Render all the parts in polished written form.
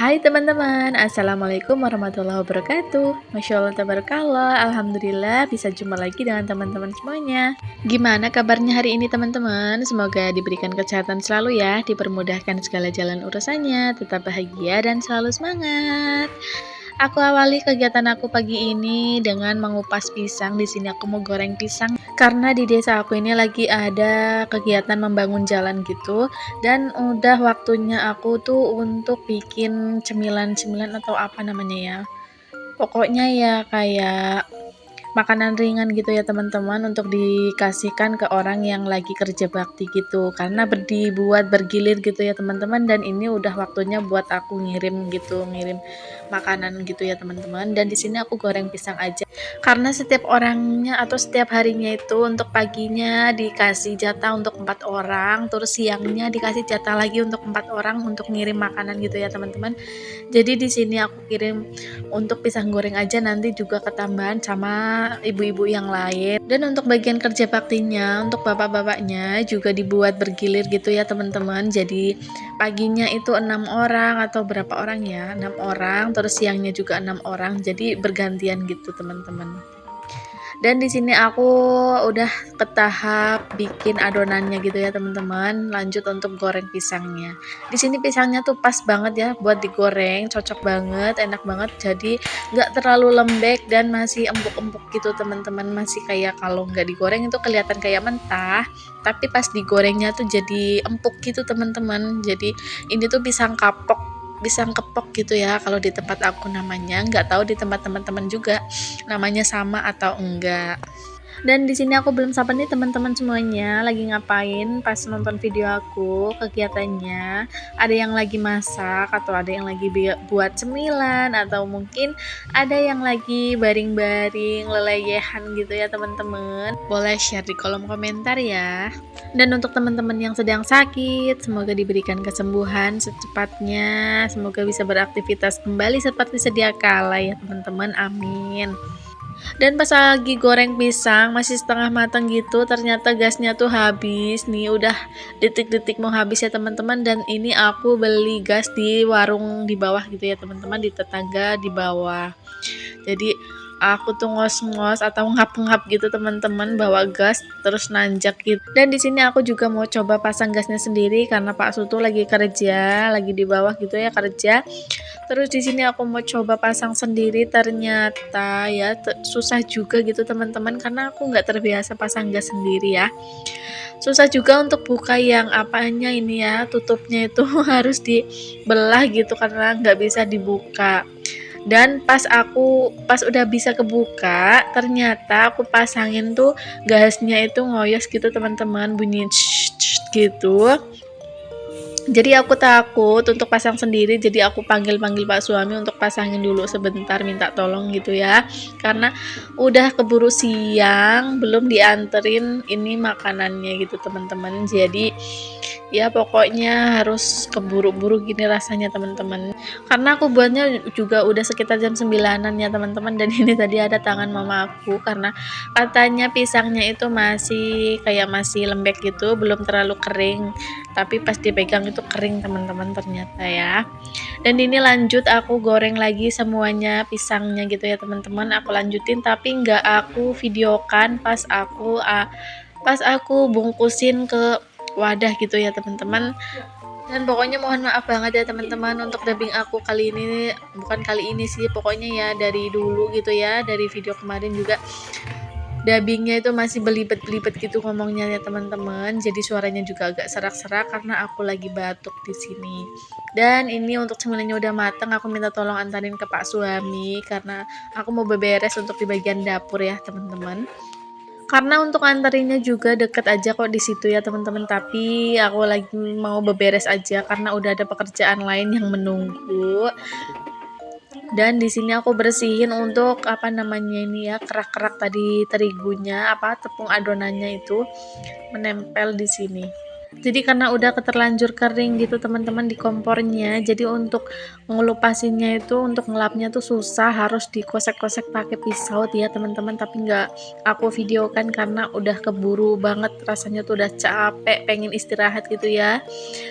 Hai teman-teman, Assalamualaikum warahmatullahi wabarakatuh. Masya Allah, tabarakallah, Alhamdulillah bisa jumpa lagi dengan teman-teman semuanya. Gimana kabarnya hari ini teman-teman? Semoga diberikan kesehatan selalu ya, dipermudahkan segala jalan urusannya, tetap bahagia dan selalu semangat. Aku awali kegiatan aku pagi ini dengan mengupas pisang. Di sini aku mau goreng pisang karena di desa aku ini lagi ada kegiatan membangun jalan gitu, dan udah waktunya aku tuh untuk bikin cemilan-cemilan atau apa namanya ya. Pokoknya ya kayak makanan ringan gitu ya teman-teman, untuk dikasihkan ke orang yang lagi kerja bakti gitu, karena dibuat bergilir gitu ya teman-teman, dan ini udah waktunya buat aku ngirim gitu, ngirim makanan gitu ya teman-teman. Dan di sini aku goreng pisang aja karena setiap orangnya atau setiap harinya itu untuk paginya dikasih jatah untuk 4 orang, terus siangnya dikasih jatah lagi untuk 4 orang untuk ngirim makanan gitu ya teman-teman. Jadi di sini aku kirim untuk pisang goreng aja, nanti juga ketambahan sama ibu-ibu yang lain. Dan untuk bagian kerja baktinya untuk bapak-bapaknya juga dibuat bergilir gitu ya teman-teman. Jadi paginya itu 6 orang atau berapa orang ya, 6 orang, terus siangnya juga 6 orang, jadi bergantian gitu teman-teman. Dan di sini aku udah ke tahap bikin adonannya gitu ya teman-teman. Lanjut untuk goreng pisangnya. Di sini pisangnya tuh pas banget ya buat digoreng, cocok banget, enak banget. Jadi nggak terlalu lembek dan masih empuk-empuk gitu teman-teman. Masih kayak kalau nggak digoreng itu kelihatan kayak mentah, tapi pas digorengnya tuh jadi empuk gitu teman-teman. Jadi ini tuh pisang kepok gitu ya kalau di tempat aku namanya. Nggak tahu di tempat teman-teman juga namanya sama atau enggak. Dan di sini aku belum sabar nih teman-teman semuanya lagi ngapain pas nonton video aku kegiatannya. Ada yang lagi masak, atau ada yang lagi buat cemilan, atau mungkin ada yang lagi baring-baring lelehan gitu ya teman-teman. Boleh share di kolom komentar ya. Dan untuk teman-teman yang sedang sakit, semoga diberikan kesembuhan secepatnya, semoga bisa beraktivitas kembali seperti sedia kala ya teman-teman, amin. Dan pas lagi goreng pisang masih setengah matang gitu, ternyata gasnya tuh habis nih, udah detik-detik mau habis ya teman-teman. Dan ini aku beli gas di warung di bawah gitu ya teman-teman, di tetangga di bawah. Jadi aku tuh ngos-ngos atau ngap-ngap gitu teman-teman, bawa gas terus nanjak gitu. Dan di sini aku juga mau coba pasang gasnya sendiri karena Pak Sutu lagi kerja, lagi di bawah gitu ya kerja. Terus di sini aku mau coba pasang sendiri, ternyata ya susah juga gitu teman-teman, karena aku nggak terbiasa pasang gas sendiri ya. Susah juga untuk buka yang apanya ini ya, tutupnya itu harus dibelah gitu karena nggak bisa dibuka. Dan pas udah bisa kebuka, ternyata aku pasangin tuh gasnya itu ngoyos gitu teman-teman, bunyi gitu. Jadi aku takut untuk pasang sendiri, jadi aku panggil-panggil Pak suami untuk pasangin dulu sebentar, minta tolong gitu ya. Karena udah keburu siang, belum dianterin ini makanannya gitu teman-teman. Jadi ya pokoknya harus keburu-buru gini rasanya teman-teman. Karena aku buatnya juga udah sekitar jam 9-an ya teman-teman, dan ini tadi ada tangan mama aku karena katanya pisangnya itu masih lembek gitu, belum terlalu kering. Tapi pas dipegang itu kering teman-teman ternyata ya. Dan ini lanjut aku goreng lagi semuanya pisangnya gitu ya teman-teman. Aku lanjutin tapi nggak aku videokan pas aku bungkusin ke wadah gitu ya teman-teman. Dan pokoknya mohon maaf banget ya teman-teman untuk dubbing aku kali ini, bukan kali ini sih, pokoknya ya dari dulu gitu ya, dari video kemarin juga dubbingnya itu masih belibet-belibet gitu ngomongnya ya teman-teman. Jadi suaranya juga agak serak-serak karena aku lagi batuk di sini. Dan ini untuk cemilannya udah matang, aku minta tolong antarin ke Pak suami karena aku mau beberes untuk di bagian dapur ya teman-teman. Karena untuk anterinnya juga deket aja kok di situ ya teman-teman, tapi aku lagi mau beberes aja karena udah ada pekerjaan lain yang menunggu. Dan di sini aku bersihin untuk apa namanya ini ya, kerak-kerak tadi terigunya, tepung adonannya itu menempel di sini. Jadi karena udah keterlanjur kering gitu teman-teman di kompornya, jadi untuk ngelupasinnya itu, untuk ngelapnya tuh susah, harus dikosek-kosek pakai pisau ya teman-teman, tapi nggak aku videokan karena udah keburu banget, rasanya tuh udah capek, pengen istirahat gitu ya.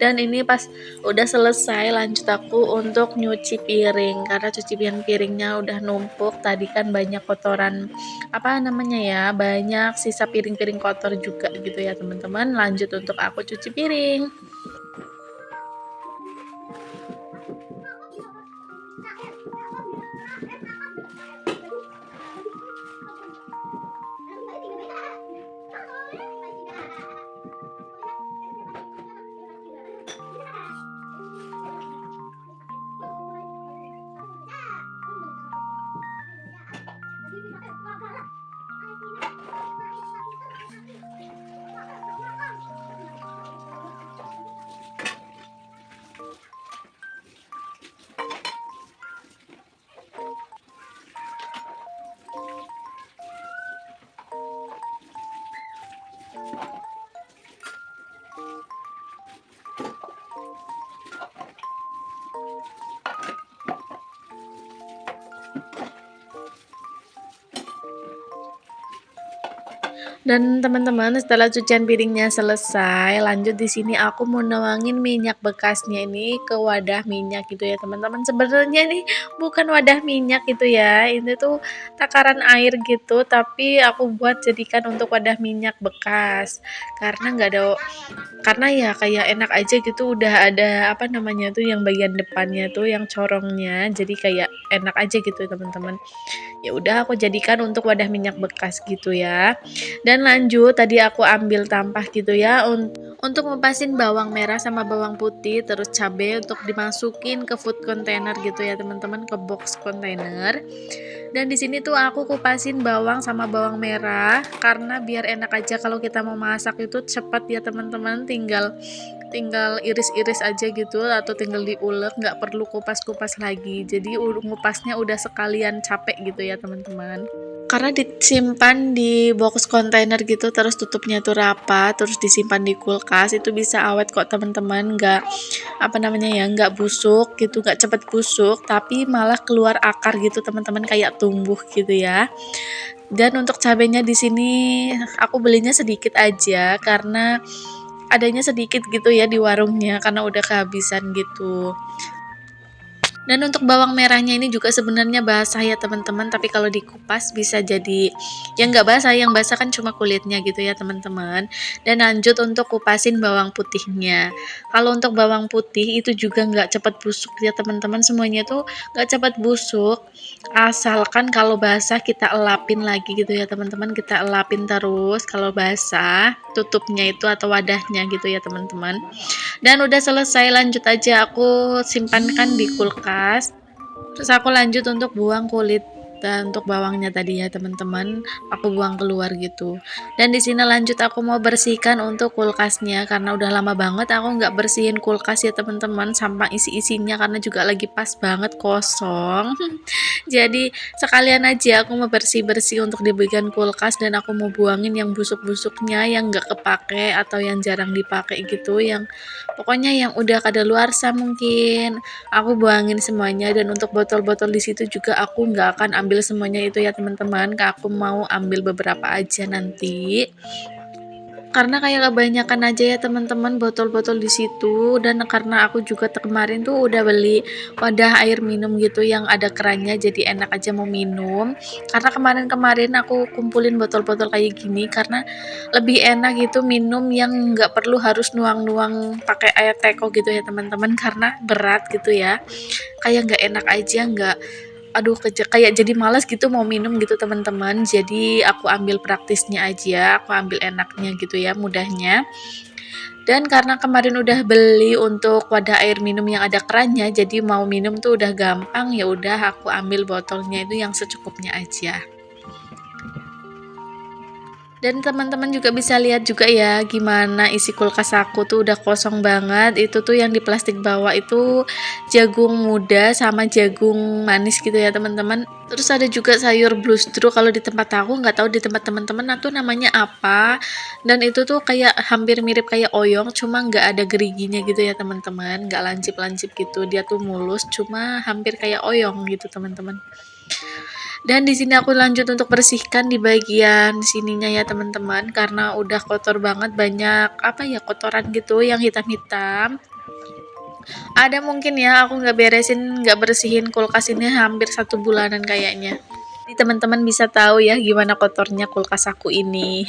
Dan ini pas udah selesai, lanjut aku untuk nyuci piring, karena cuci piringnya udah numpuk, tadi kan banyak kotoran, apa namanya ya, banyak sisa piring-piring kotor juga gitu ya teman-teman. Lanjut untuk aku cuci piring. Dan teman-teman, setelah cucian piringnya selesai, lanjut di sini aku mau nuangin minyak bekasnya ini ke wadah minyak gitu ya teman-teman. Sebenarnya ini bukan wadah minyak gitu ya, ini tuh takaran air gitu, tapi aku buat jadikan untuk wadah minyak bekas karena nggak ada, karena ya kayak enak aja gitu, udah ada apa namanya tuh yang bagian depannya tuh yang corongnya, jadi kayak enak aja gitu teman-teman. Ya udah aku jadikan untuk wadah minyak bekas gitu ya. Dan lanjut tadi aku ambil tampah gitu ya untuk ngupasin bawang merah sama bawang putih, terus cabai untuk dimasukin ke food container gitu ya teman-teman, ke box container. Dan di sini tuh aku kupasin bawang sama bawang merah karena biar enak aja kalau kita mau masak itu cepat ya teman-teman, tinggal tinggal iris-iris aja gitu atau tinggal diulek, nggak perlu kupas-kupas lagi. Jadi ngupasnya udah sekalian capek gitu ya teman-teman. Karena disimpan di box kontainer gitu, terus tutupnya tuh rapat, terus disimpan di kulkas, itu bisa awet kok teman-teman, nggak apa namanya ya, nggak busuk gitu, nggak cepet busuk, tapi malah keluar akar gitu teman-teman, kayak tumbuh gitu ya. Dan untuk cabenya di sini aku belinya sedikit aja karena adanya sedikit gitu ya di warungnya karena udah kehabisan gitu. Dan untuk bawang merahnya ini juga sebenarnya basah ya teman-teman, tapi kalau dikupas bisa jadi yang nggak basah, yang basah kan cuma kulitnya gitu ya teman-teman. Dan lanjut untuk kupasin bawang putihnya. Kalau untuk bawang putih itu juga nggak cepat busuk ya teman-teman, semuanya tuh nggak cepat busuk, asalkan kalau basah kita elapin lagi gitu ya teman-teman, kita elapin terus kalau basah, tutupnya itu atau wadahnya gitu ya teman-teman. Dan udah selesai, lanjut aja aku simpankan di kulkas. Terus aku lanjut untuk buang kulit dan untuk bawangnya tadi ya teman-teman, aku buang keluar gitu. Dan di sini lanjut aku mau bersihkan untuk kulkasnya karena udah lama banget aku nggak bersihin kulkas ya teman-teman, sampah isi-isinya karena juga lagi pas banget kosong. Jadi sekalian aja aku mau bersih-bersih untuk di bagian kulkas, dan aku mau buangin yang busuk-busuknya, yang nggak kepake atau yang jarang dipakai gitu, yang pokoknya yang udah kadaluarsa mungkin. Aku buangin semuanya, dan untuk botol-botol di situ juga aku nggak akan ambil semuanya itu ya teman-teman. Aku mau ambil beberapa aja nanti. Karena kayak kebanyakan aja ya teman-teman botol-botol di situ, dan karena aku juga kemarin tuh udah beli wadah air minum gitu yang ada kerannya, jadi enak aja mau minum. Karena kemarin-kemarin aku kumpulin botol-botol kayak gini karena lebih enak gitu minum, yang nggak perlu harus nuang-nuang pakai air teko gitu ya teman-teman, karena berat gitu ya. Kayak nggak enak aja, nggak, aduh kayak jadi malas gitu mau minum gitu teman-teman. Jadi aku ambil praktisnya aja, aku ambil enaknya gitu ya, mudahnya. Dan karena kemarin udah beli untuk wadah air minum yang ada kerannya, jadi mau minum tuh udah gampang, ya udah aku ambil botolnya itu yang secukupnya aja. Dan teman-teman juga bisa lihat juga ya gimana isi kulkas aku tuh udah kosong banget. Itu tuh yang di plastik bawah itu jagung muda sama jagung manis gitu ya teman-teman. Terus ada juga sayur bluesdru, kalau di tempat aku nggak tahu di tempat teman-teman itu namanya apa. Dan itu tuh kayak hampir mirip kayak oyong, cuma nggak ada geriginya gitu ya teman-teman, nggak lancip-lancip gitu. Dia tuh mulus, cuma hampir kayak oyong gitu teman-teman. Dan di sini aku lanjut untuk bersihkan di bagian sininya ya teman-teman, karena udah kotor banget, banyak apa ya, kotoran gitu yang hitam-hitam. Ada mungkin ya aku nggak bersihin kulkas ini hampir 1 bulanan kayaknya. Jadi teman-teman bisa tahu ya gimana kotornya kulkas aku ini.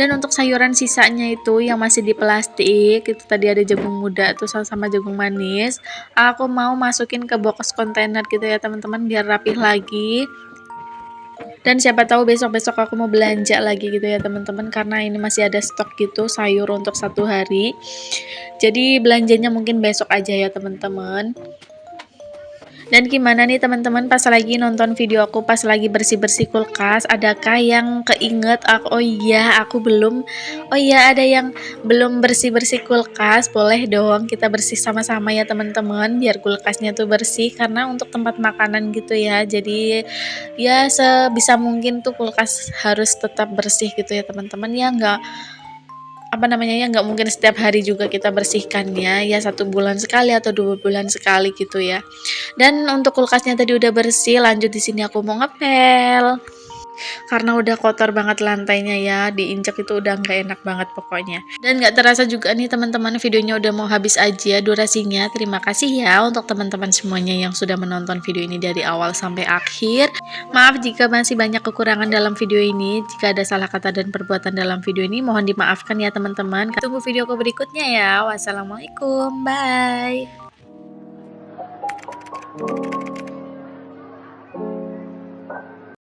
Dan untuk sayuran sisanya itu yang masih di plastik, itu tadi ada jagung muda tuh sama jagung manis. Aku mau masukin ke box kontainer gitu ya teman-teman biar rapih lagi. Dan siapa tahu besok-besok aku mau belanja lagi gitu ya teman-teman, karena ini masih ada stok gitu sayur untuk 1 hari. Jadi belanjanya mungkin besok aja ya teman-teman. Dan gimana nih teman-teman pas lagi nonton video aku pas lagi bersih-bersih kulkas, adakah yang keinget aku, oh iya ada yang belum bersih-bersih kulkas, boleh dong kita bersih sama-sama ya teman-teman biar kulkasnya tuh bersih, karena untuk tempat makanan gitu ya. Jadi ya sebisa mungkin tuh kulkas harus tetap bersih gitu ya teman-teman, ya nggak mungkin setiap hari juga kita bersihkannya ya, 1 bulan sekali atau 2 bulan sekali gitu ya. Dan untuk kulkasnya tadi udah bersih, lanjut di sini aku mau ngepel. Karena udah kotor banget lantainya ya, diinjak itu udah nggak enak banget pokoknya. Dan nggak terasa juga nih teman-teman, videonya udah mau habis aja durasinya. Terima kasih ya untuk teman-teman semuanya yang sudah menonton video ini dari awal sampai akhir. Maaf jika masih banyak kekurangan dalam video ini. Jika ada salah kata dan perbuatan dalam video ini, mohon dimaafkan ya teman-teman. Tunggu videoku berikutnya ya. Wassalamualaikum, bye.